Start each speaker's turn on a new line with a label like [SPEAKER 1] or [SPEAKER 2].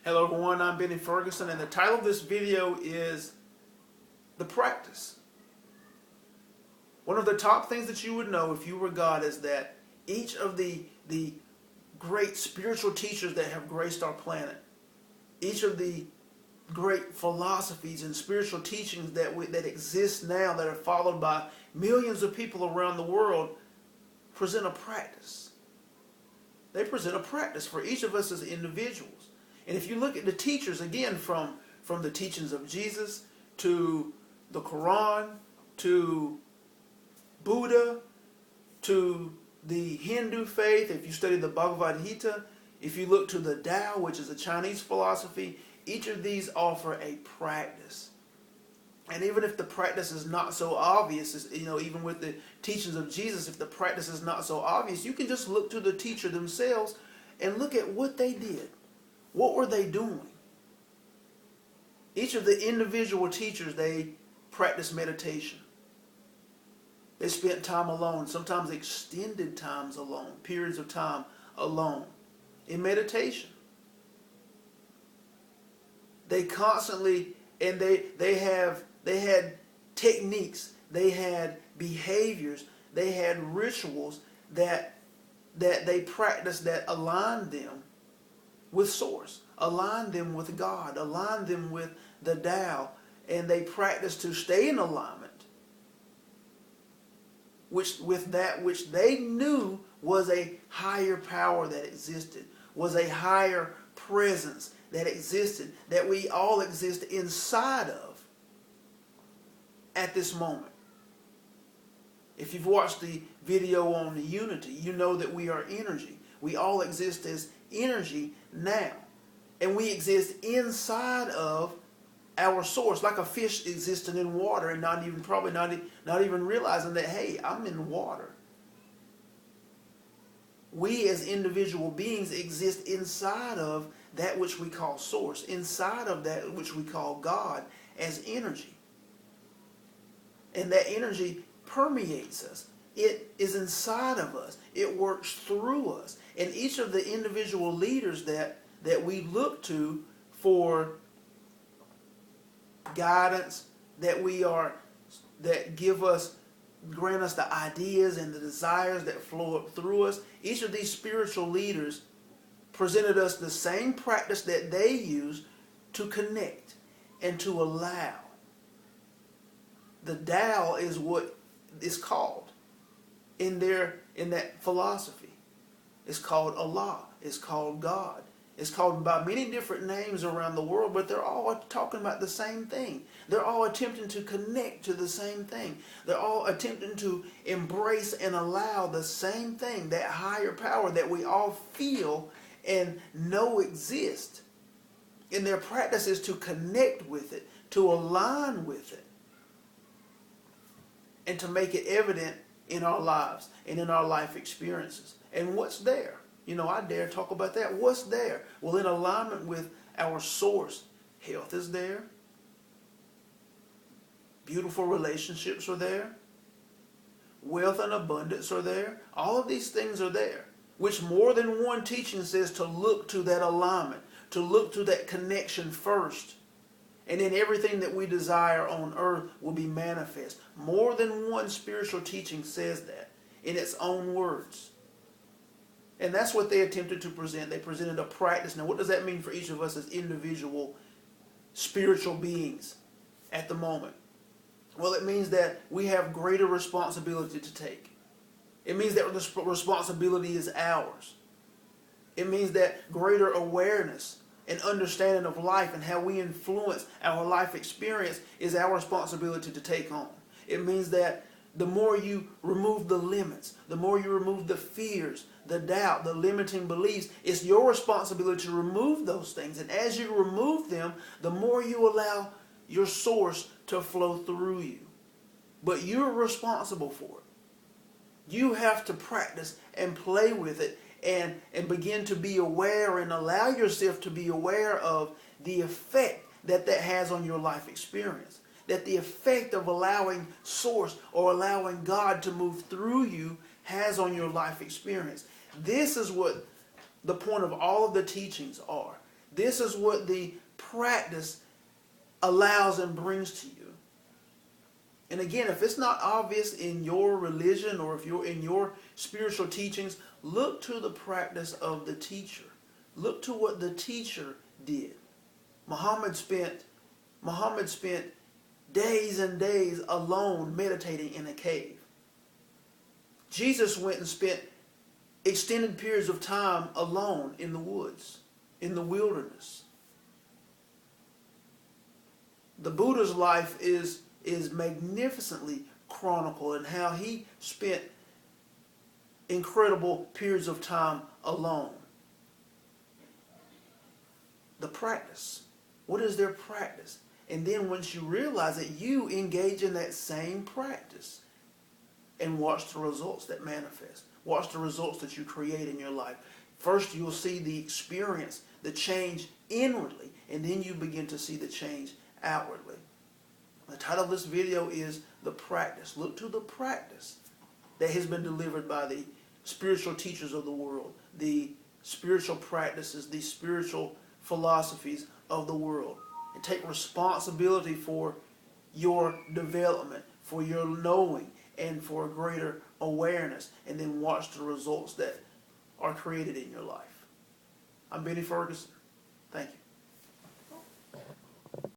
[SPEAKER 1] Hello everyone, I'm Benny Ferguson, and the title of this video is The Practice. One of the top things that you would know if you were God is that each of the great spiritual teachers that have graced our planet, each of the great philosophies and spiritual teachings that exist now, that are followed by millions of people around the world, present a practice. They present a practice for each of us as individuals. And if you look at the teachers, again, from the teachings of Jesus to the Quran, to Buddha, to the Hindu faith, if you study the Bhagavad Gita, if you look to the Tao, which is a Chinese philosophy, each of these offer a practice. And even if the practice is not so obvious, even with the teachings of Jesus, if the practice is not so obvious, you can just look to the teacher themselves and look at what they did. What were they doing? Each of the individual teachers, they practiced meditation. They spent time alone, sometimes extended times alone, periods of time alone in meditation. They constantly, and they had techniques, they had behaviors, they had rituals that they practiced that aligned them with Source, aligned them with God, aligned them with the Tao, and they practiced to stay in alignment with that which they knew was a higher power that existed, was a higher presence that existed, that we all exist inside of at this moment. If you've watched the video on the unity, you know that we are energy. We all exist as energy now. And we exist inside of our source, like a fish existing in water and not even realizing that, hey, I'm in water. We as individual beings exist inside of that which we call source, inside of that which we call God as energy. And that energy permeates us. It is inside of us. It works through us. And each of the individual leaders that we look to for guidance, that grant us the ideas and the desires that flow up through us, each of these spiritual leaders presented us the same practice that they use to connect and to allow. The Tao is what is called in that philosophy. It's called Allah. It's called God. It's called by many different names around the world, but they're all talking about the same thing. They're all attempting to connect to the same thing. They're all attempting to embrace and allow the same thing, that higher power that we all feel and know exists. And their practice is to connect with it, to align with it, and to make it evident in our lives and in our life experiences. And what's there? I dare talk about that. What's there? Well, in alignment with our source, health is there. Beautiful relationships are there. Wealth and abundance are there. All of these things are there, which more than one teaching says to look to that alignment, to look to that connection first. And then everything that we desire on earth will be manifest. More than one spiritual teaching says that in its own words. And that's what they attempted to present. They presented a practice. Now, what does that mean for each of us as individual spiritual beings at the moment? Well, it means that we have greater responsibility to take. It means that the responsibility is ours. It means that greater awareness and understanding of life and how we influence our life experience is our responsibility to take on. It means that the more you remove the limits, the more you remove the fears, the doubt, the limiting beliefs, it's your responsibility to remove those things. And as you remove them, the more you allow your source to flow through you. But you're responsible for it. You have to practice and play with it and begin to be aware and allow yourself to be aware of the effect that has on your life experience. That the effect of allowing Source or allowing God to move through you has on your life experience. This is what the point of all of the teachings are. This is what the practice allows and brings to you. And again, if it's not obvious in your religion or if you're in your spiritual teachings, look to the practice of the teacher. Look to what the teacher did. Muhammad spent days and days alone meditating in a cave. Jesus went and spent extended periods of time alone in the woods, in the wilderness. The Buddha's life is magnificently chronicled in how he spent incredible periods of time alone. The practice. What is their practice? And then once you realize it, you engage in that same practice and watch the results that manifest. Watch the results that you create in your life. First, you'll see the experience, the change inwardly, and then you begin to see the change outwardly. The title of this video is The Practice. Look to the practice that has been delivered by the spiritual teachers of the world, the spiritual practices, the spiritual philosophies of the world, and take responsibility for your development, for your knowing, and for a greater awareness, and then watch the results that are created in your life. I'm Benny Ferguson. Thank you.